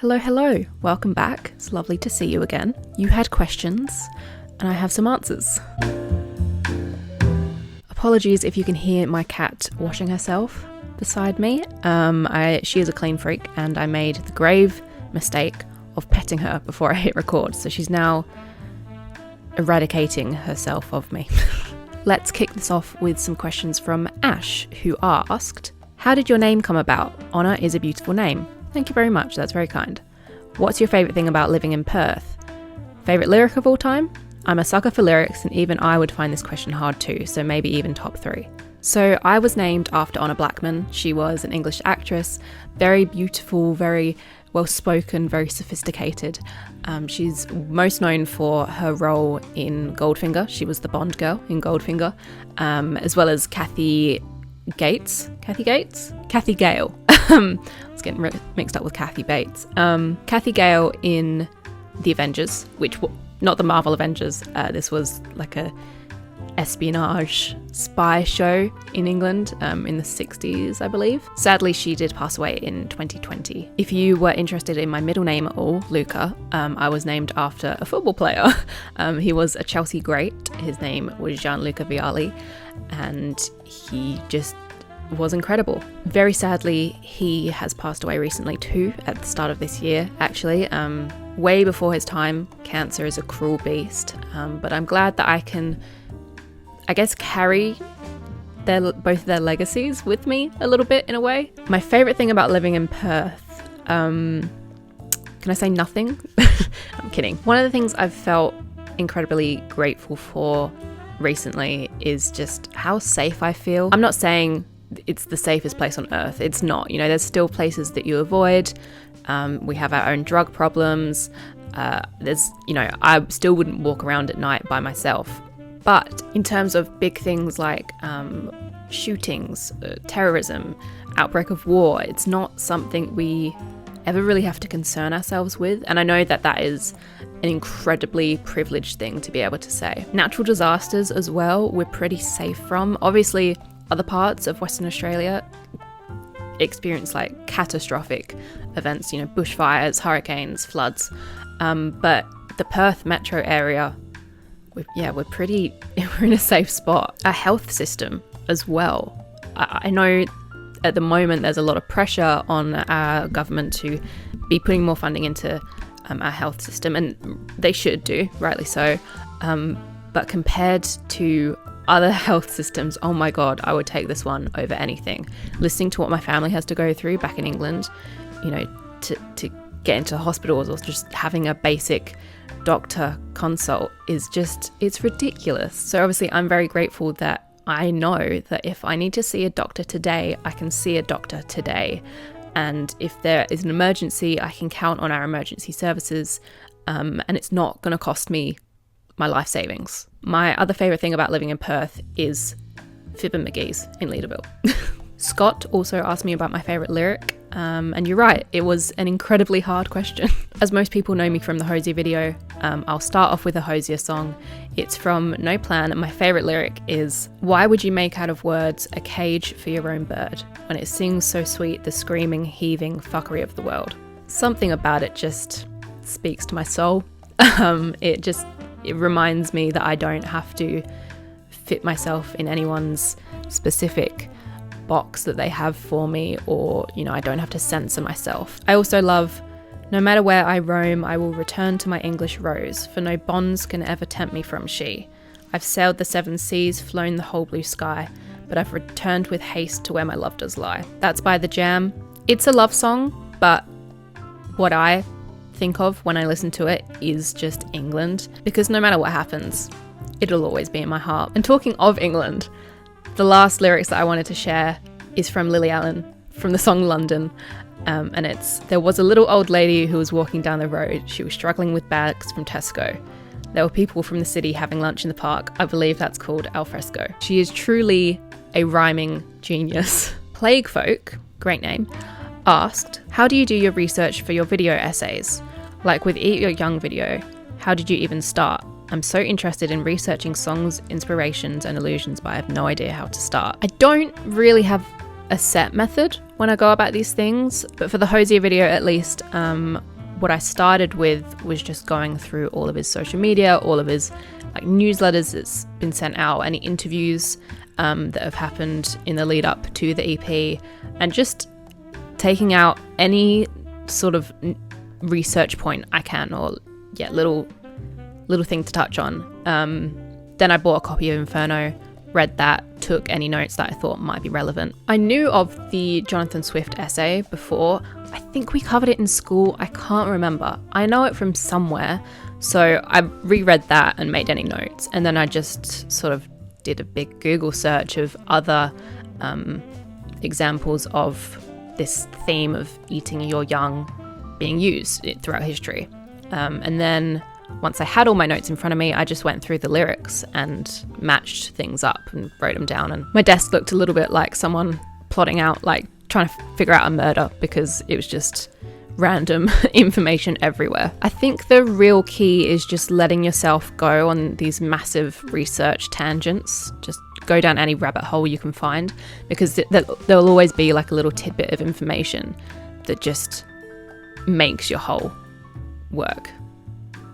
Hello, welcome back. It's lovely to see you again. You had questions, and I have some answers. Apologies if you can hear my cat washing herself beside me. She is a clean freak, and I made the grave mistake of petting her before I hit record, so she's now eradicating herself of me. Let's kick this off with some questions from Ash, who asked, how did your name come about? Honor is a beautiful name. Thank you very much, that's very kind. What's your favourite thing about living in Perth? Favourite lyric of all time? I'm a sucker for lyrics, and even I would find this question hard too, so maybe even top 3. So I was named after Honor Blackman. She was an English actress, very beautiful, very well-spoken, very sophisticated. She's most known for her role in Goldfinger. She was the Bond girl in Goldfinger, as well as Kathy Gale. I was getting mixed up with Kathy Bates. Kathy Gale in The Avengers, not the Marvel Avengers. This was like a espionage spy show in England in the 60s, I believe. Sadly, she did pass away in 2020. If you were interested in my middle name at all, Luca, I was named after a football player. He was a Chelsea great. His name was Gianluca Vialli, and he just was incredible. Very sadly, he has passed away recently too, at the start of this year, actually. Way before his time. Cancer is a cruel beast, but I'm glad that I can, carry both their legacies with me a little bit in a way. My favourite thing about living in Perth, can I say nothing? I'm kidding. One of the things I've felt incredibly grateful for recently is just how safe I feel. I'm not saying it's the safest place on earth. It's not. There's still places that you avoid. We have our own drug problems. I still wouldn't walk around at night by myself. But in terms of big things like shootings, terrorism, outbreak of war, it's not something we ever really have to concern ourselves with. And I know that is an incredibly privileged thing to be able to say. Natural disasters as well, we're pretty safe from. Obviously, other parts of Western Australia experience like catastrophic events, bushfires, hurricanes, floods. But the Perth metro area, we're in a safe spot. Our health system as well. I know at the moment there's a lot of pressure on our government to be putting more funding into our health system, and they should do, rightly so. But compared to other health systems, oh my god, I would take this one over anything. Listening to what my family has to go through back in England, to get into hospitals, or just having a basic doctor consult it's ridiculous. So obviously I'm very grateful that I know that if I need to see a doctor today, I can see a doctor today. And if there is an emergency, I can count on our emergency services, and it's not going to cost me my life savings. My other favourite thing about living in Perth is Fib and McGee's in Leederville. Scott also asked me about my favourite lyric, and you're right, it was an incredibly hard question. As most people know me from the Hosier video, I'll start off with a Hosier song. It's from No Plan, and my favourite lyric is, why would you make out of words a cage for your own bird, when it sings so sweet the screaming, heaving fuckery of the world? Something about it just speaks to my soul. It reminds me that I don't have to fit myself in anyone's specific box that they have for me, or, I don't have to censor myself. I also love, no matter where I roam, I will return to my English rose, for no bonds can ever tempt me from she. I've sailed the 7 seas, flown the whole blue sky, but I've returned with haste to where my love does lie. That's by The Jam. It's a love song, but what I think of when I listen to it is just England, because no matter what happens, it'll always be in my heart. And talking of England, the last lyrics that I wanted to share is from Lily Allen, from the song London, and it's, there was a little old lady who was walking down the road. She was struggling with bags from Tesco. There were people from the city having lunch in the park. I believe that's called alfresco. She is truly a rhyming genius. Plague Folk, great name, asked, how do you do your research for your video essays? Like with Eat Your Young video, how did you even start? I'm so interested in researching songs, inspirations and illusions, but I have no idea how to start. I don't really have a set method when I go about these things, but for the Hosier video at least, what I started with was just going through all of his social media, all of his like newsletters that's been sent out, any interviews that have happened in the lead up to the EP, and just taking out any sort of research point I can, or little thing to touch on. Then I bought a copy of Inferno, read that, took any notes that I thought might be relevant. I knew of the Jonathan Swift essay before. I think we covered it in school. I can't remember. I know it from somewhere. So I reread that and made any notes. And then I just sort of did a big Google search of other examples of this theme of eating your young being used throughout history. And then once I had all my notes in front of me, I just went through the lyrics and matched things up and wrote them down. And my desk looked a little bit like someone plotting out, like trying to figure out a murder, because it was just random information everywhere. I think the real key is just letting yourself go on these massive research tangents. Just go down any rabbit hole you can find, because there'll always be like a little tidbit of information that just makes your whole work.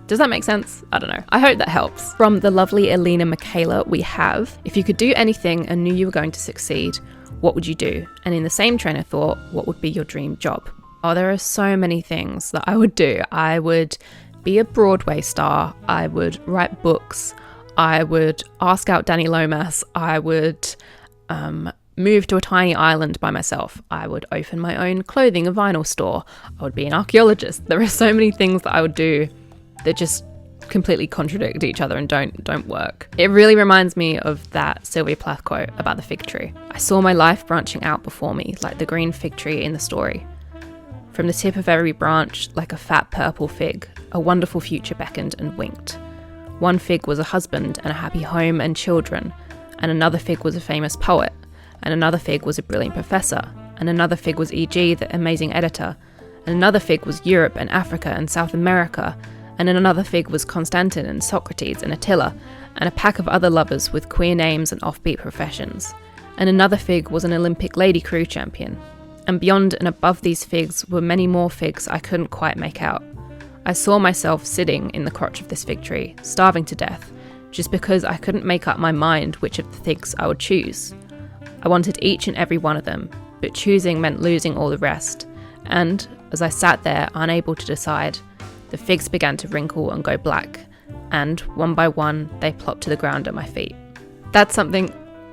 Does that make sense? I don't know. I hope that helps. From the lovely Elena Michaela, we have, if you could do anything and knew you were going to succeed, what would you do? And in the same train of thought, what would be your dream job? Oh, there are so many things that I would do. I would be a Broadway star. I would write books. I would ask out Danny Lomas. I would move to a tiny island by myself. I would open my own clothing and vinyl store. I would be an archaeologist. There are so many things that I would do that just completely contradict each other and don't work. It really reminds me of that Sylvia Plath quote about the fig tree. I saw my life branching out before me like the green fig tree in the story. From the tip of every branch, like a fat purple fig, a wonderful future beckoned and winked. One fig was a husband and a happy home and children, and another fig was a famous poet, and another fig was a brilliant professor, and another fig was E.G., the amazing editor, and another fig was Europe and Africa and South America, and in another fig was Constantine and Socrates and Attila, and a pack of other lovers with queer names and offbeat professions. And another fig was an Olympic lady crew champion. And beyond and above these figs were many more figs I couldn't quite make out. I saw myself sitting in the crotch of this fig tree, starving to death, just because I couldn't make up my mind which of the figs I would choose. I wanted each and every one of them, but choosing meant losing all the rest. And as I sat there, unable to decide, the figs began to wrinkle and go black, and one by one, they plopped to the ground at my feet. That's something...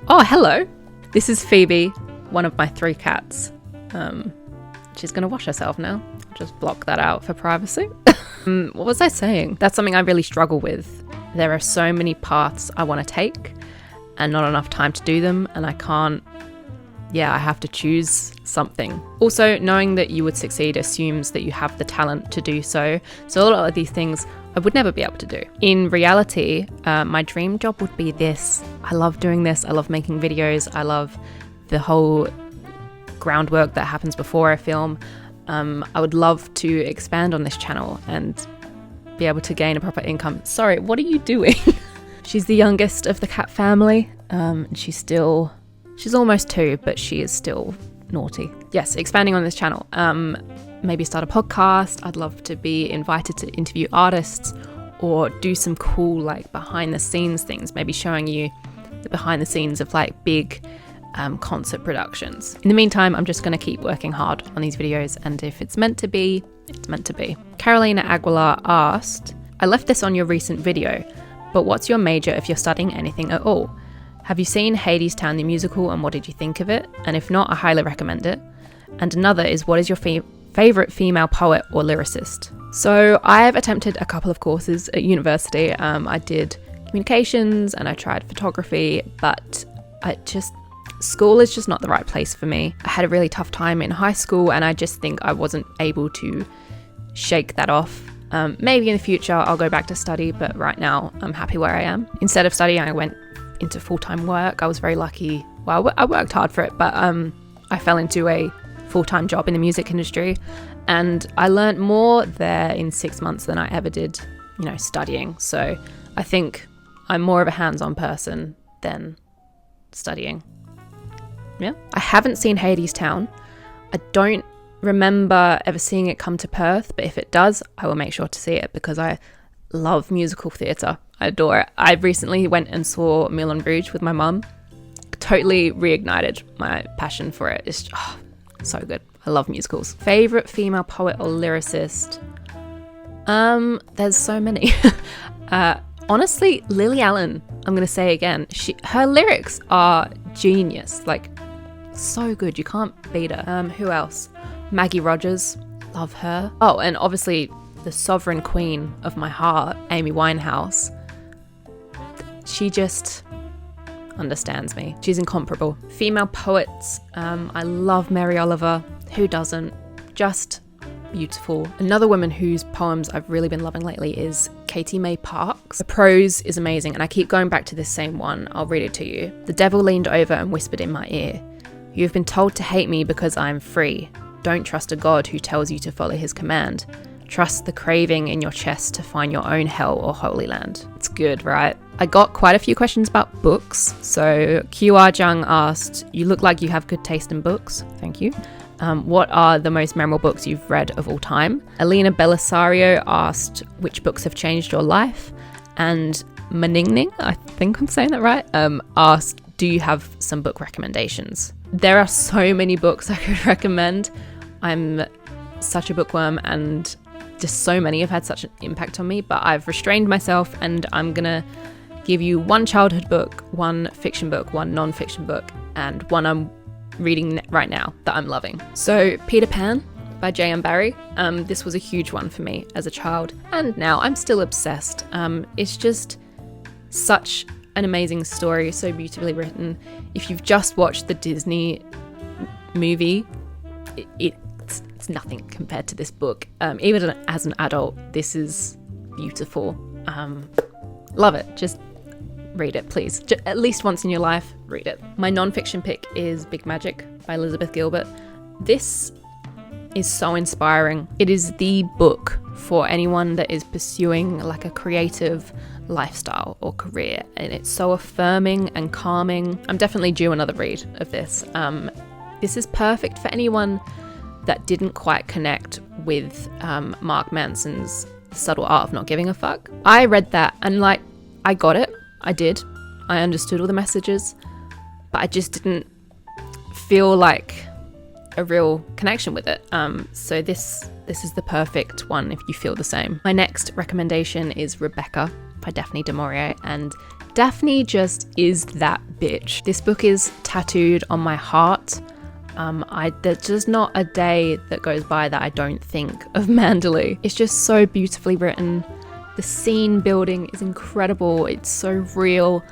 Oh, hello! This is Phoebe, one of my 3 cats. She's going to wash herself now. I'll just block that out for privacy. What was I saying? That's something I really struggle with. There are so many paths I want to take, and not enough time to do them, and I can't... I have to choose something. Also, knowing that you would succeed assumes that you have the talent to do so. So a lot of these things I would never be able to do. In reality, my dream job would be this. I love doing this. I love making videos. I love the whole groundwork that happens before I film. I would love to expand on this channel and be able to gain a proper income. Sorry, what are you doing? She's the youngest of the cat family. She's almost 2, but she is still naughty. Yes, expanding on this channel. Maybe start a podcast. I'd love to be invited to interview artists or do some cool like behind the scenes things, maybe showing you the behind the scenes of like big concert productions. In the meantime, I'm just going to keep working hard on these videos, and if it's meant to be, it's meant to be. Carolina Aguilar asked, I left this on your recent video, but what's your major if you're studying anything at all? Have you seen Hadestown the musical, and what did you think of it? And if not, I highly recommend it. And another is, what is your favourite female poet or lyricist? So I've attempted a couple of courses at university. I did communications and I tried photography, but school is just not the right place for me. I had a really tough time in high school, and I just think I wasn't able to shake that off. Maybe in the future I'll go back to study, but right now I'm happy where I am. Instead of studying, I went into full-time work. I was very lucky. Well, I worked hard for it, but I fell into a full-time job in the music industry, and I learned more there in 6 months than I ever did, studying. So I think I'm more of a hands-on person than studying. Yeah. I haven't seen Hadestown. I don't remember ever seeing it come to Perth, but if it does, I will make sure to see it because I love musical theatre. I adore it. I recently went and saw Moulin Rouge with my mum. Totally reignited my passion for it. It's so good. I love musicals. Favorite female poet or lyricist? There's so many. Honestly, Lily Allen, I'm going to say again, her lyrics are genius, like so good. You can't beat her. Who else? Maggie Rogers, love her. Oh, and obviously the sovereign queen of my heart, Amy Winehouse. She just understands me. She's incomparable. Female poets, I love Mary Oliver. Who doesn't? Just beautiful. Another woman whose poems I've really been loving lately is Katie May Parks. The prose is amazing, and I keep going back to this same one. I'll read it to you. The devil leaned over and whispered in my ear, "You have been told to hate me because I am free. Don't trust a God who tells you to follow his command. Trust the craving in your chest to find your own hell or holy land." It's good, right? I got quite a few questions about books. So QR Jung asked, "You look like you have good taste in books." Thank you. What are the most memorable books you've read of all time? Alina Belisario asked, which books have changed your life? And Maningning, I think I'm saying that right, asked, do you have some book recommendations? There are so many books I could recommend. I'm such a bookworm and just so many have had such an impact on me, but I've restrained myself and I'm gonna give you one childhood book, one fiction book, one non-fiction book, and one I'm reading right now that I'm loving. So Peter Pan by J.M. Barrie. This was a huge one for me as a child, and now I'm still obsessed. It's just such an amazing story, so beautifully written. If you've just watched the Disney movie, it's nothing compared to this book. Even as an adult, this is beautiful. Love it. Just read it, please. At least once in your life, read it. My non-fiction pick is Big Magic by Elizabeth Gilbert. This is so inspiring. It is the book for anyone that is pursuing like a creative lifestyle or career, and it's so affirming and calming. I'm definitely due another read of this. This is perfect for anyone that didn't quite connect with Mark Manson's Subtle Art of Not Giving a Fuck. I read that and I got it. I did. I understood all the messages, but I just didn't feel like a real connection with it. So this is the perfect one if you feel the same. My next recommendation is Rebecca by Daphne du Maurier, and Daphne just is that bitch. This book is tattooed on my heart. There's just not a day that goes by that I don't think of Manderley. It's just so beautifully written. The scene building is incredible. It's so real.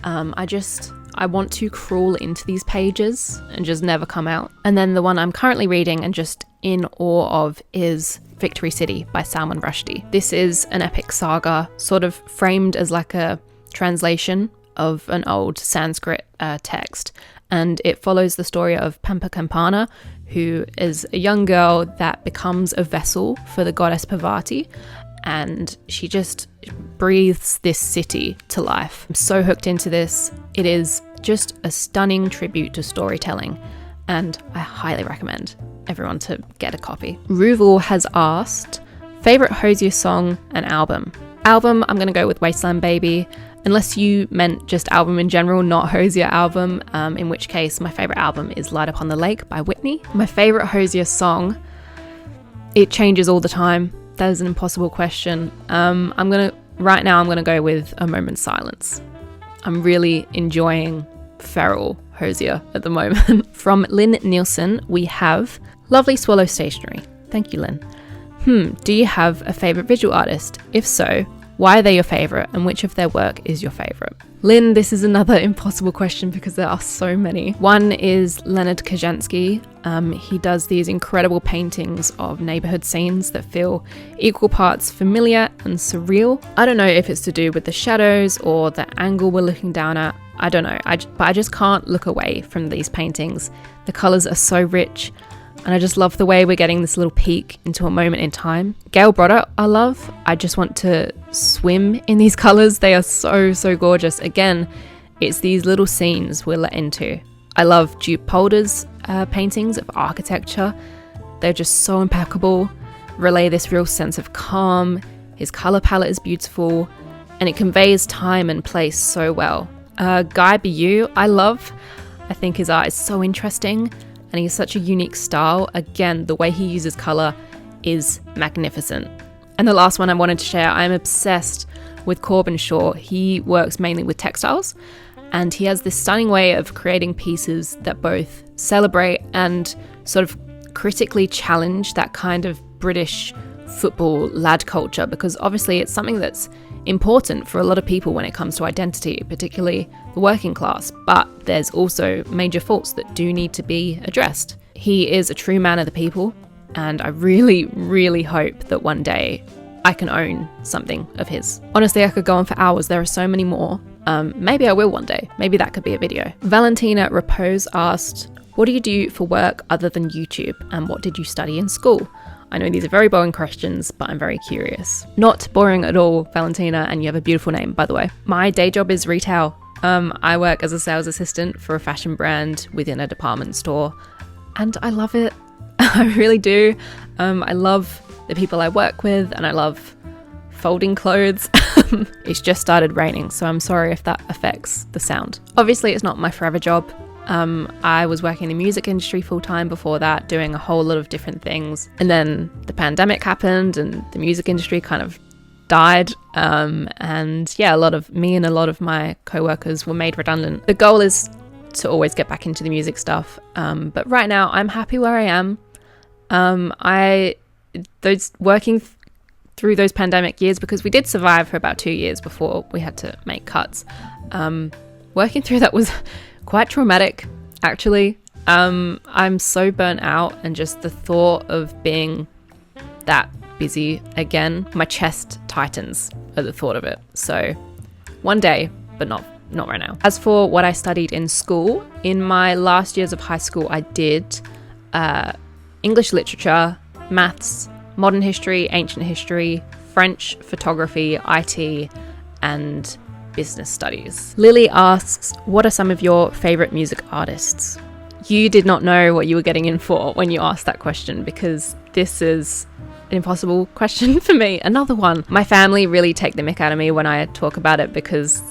I want to crawl into these pages and just never come out. And then the one I'm currently reading and just in awe of is Victory City by Salman Rushdie. This is an epic saga, sort of framed as like a translation of an old Sanskrit text. And it follows the story of Pampa Campana, who is a young girl that becomes a vessel for the goddess Parvati. And she just breathes this city to life. I'm so hooked into this. It is just a stunning tribute to storytelling, and I highly recommend everyone to get a copy. Ruval has asked, favorite Hosier song and album? Album, I'm going to go with Wasteland Baby, unless you meant just album in general, not Hosier album, in which case my favorite album is Light Upon the Lake by Whitney. My favorite Hosier song, it changes all the time. That is an impossible question. Right now I'm gonna go with A Moment's Silence. I'm really enjoying feral Hosier at the moment. From Lynn Nielsen, we have Lovely Swallow Stationery. Thank you, Lynn. Do you have a favorite visual artist? If so, why are they your favorite, and which of their work is your favorite? Lynn, this is another impossible question because there are so many. One is Leonard Kajansky. He does these incredible paintings of neighborhood scenes that feel equal parts familiar and surreal. I don't know if it's to do with the shadows or the angle we're looking down at. I don't know, but I just can't look away from these paintings. The colors are so rich, and I just love the way we're getting this little peek into a moment in time. Gail Brodder, I love. I just want to swim in these colors. They are so, so gorgeous. Again, it's these little scenes we're let into. I love Duke Polder's paintings of architecture. They're just so impeccable, relay this real sense of calm. His colour palette is beautiful, and it conveys time and place so well. Guy Bu, I think his art is so interesting, and he has such a unique style. Again, the way he uses colour is magnificent. And the last one I wanted to share, I'm obsessed with Corbin Shaw. He works mainly with textiles, and he has this stunning way of creating pieces that both celebrate and sort of critically challenge that kind of British football lad culture, because obviously it's something that's important for a lot of people when it comes to identity, particularly the working class, but there's also major faults that do need to be addressed. He is a true man of the people, and I really, really hope that one day I can own something of his. Honestly, I could go on for hours. There are so many more. Maybe I will one day. Maybe that could be a video. Valentina Repose asked, what do you do for work other than YouTube, and what did you study in school? I know these are very boring questions, but I'm very curious. Not boring at all, Valentina, and you have a beautiful name, by the way. My day job is retail. I work as a sales assistant for a fashion brand within a department store, and I love it. I really do. I love the people I work with, and I love folding clothes. It's just started raining, so I'm sorry if that affects the sound. Obviously, it's not my forever job. I was working in the music industry full-time before that, doing a whole lot of different things. And then the pandemic happened and the music industry kind of died. And yeah, a lot of my co-workers were made redundant. The goal is to always get back into the music stuff. But right now I'm happy where I am. Working through those pandemic years, because we did survive for about 2 years before we had to make cuts. Working through that was quite traumatic, actually. I'm so burnt out, and just the thought of being that busy again, my chest tightens at the thought of it. So one day, but not right now. As for what I studied in school, in my last years of high school, I did English literature, maths, modern history, ancient history, French, photography, IT, and business studies. Lily asks, what are some of your favorite music artists? You did not know what you were getting in for when you asked that question, because this is an impossible question for me. Another one. My family really take the mick out of me when I talk about it, because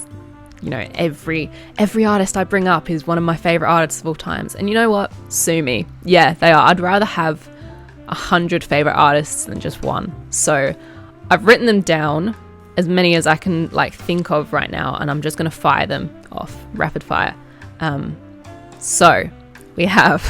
you know, every artist I bring up is one of my favorite artists of all times. And you know what? Sue me. Yeah, they are. I'd rather have 100 favorite artists than just one. So I've written them down, as many as I can think of right now, and I'm just going to fire them off rapid fire. So we have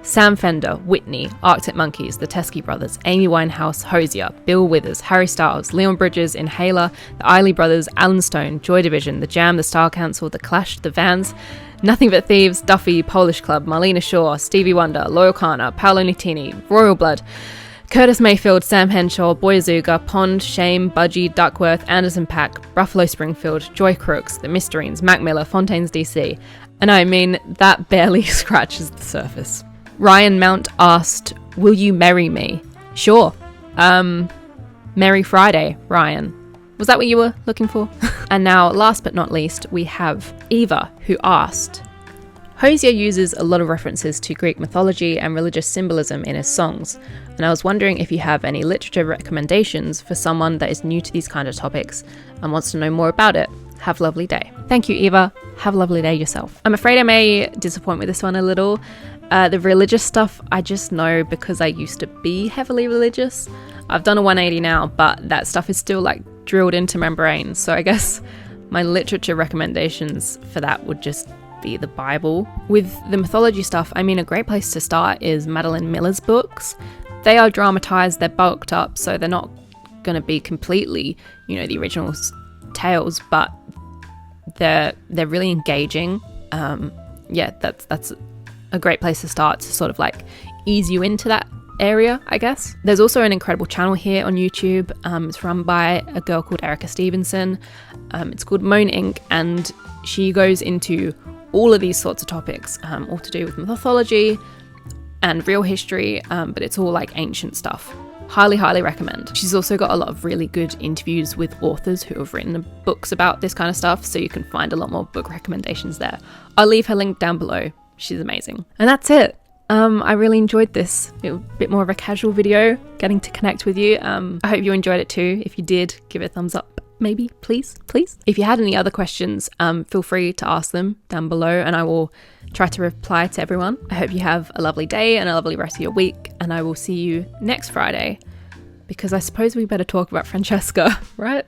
Sam Fender, Whitney, Arctic Monkeys, the Teskey Brothers, Amy Winehouse, Hosier, Bill Withers, Harry Styles, Leon Bridges, Inhaler, the Isley Brothers, Alan Stone, Joy Division, The Jam, The Style Council, The Clash, The Vans, Nothing But Thieves, Duffy, Polish Club, Marlena Shaw, Stevie Wonder, Loyal Kana, Paolo Nutini, Royal Blood, Curtis Mayfield, Sam Henshaw, Boyazuga, Pond, Shame, Budgie, Duckworth, Anderson .Paak, Ruffalo Springfield, Joy Crooks, The Mysterines, Mac Miller, Fontaines DC. And I mean, that barely scratches the surface. Ryan Mount asked, will you marry me? Sure. Merry Friday, Ryan. Was that what you were looking for? And now, last but not least, we have Eva, who asked, Hosier uses a lot of references to Greek mythology and religious symbolism in his songs, and I was wondering if you have any literature recommendations for someone that is new to these kind of topics and wants to know more about it. Have a lovely day. Thank you, Eva. Have a lovely day yourself. I'm afraid I may disappoint with this one a little. The religious stuff, I just know because I used to be heavily religious. I've done a 180 now, but that stuff is still drilled into my brain. So I guess my literature recommendations for that would just be the Bible. With the mythology stuff, I mean, a great place to start is Madeline Miller's books. They are dramatized, they're bulked up, so they're not going to be completely, the original tales, but they're really engaging. That's a great place to start to sort of ease you into that area, I guess. There's also an incredible channel here on YouTube. It's run by a girl called Erica Stevenson. It's called Moan Inc., and she goes into all of these sorts of topics, all to do with mythology and real history, but it's all ancient stuff. Highly recommend. She's also got a lot of really good interviews with authors who have written books about this kind of stuff, so you can find a lot more book recommendations there. I'll leave her link down below, She's amazing. And that's it. I really enjoyed this. It was a bit more of a casual video, getting to connect with you. I hope you enjoyed it too. If you did, give it a thumbs up. Maybe, please. If you had any other questions, feel free to ask them down below and I will try to reply to everyone. I hope you have a lovely day and a lovely rest of your week, and I will see you next Friday, because I suppose we better talk about Francesca, right?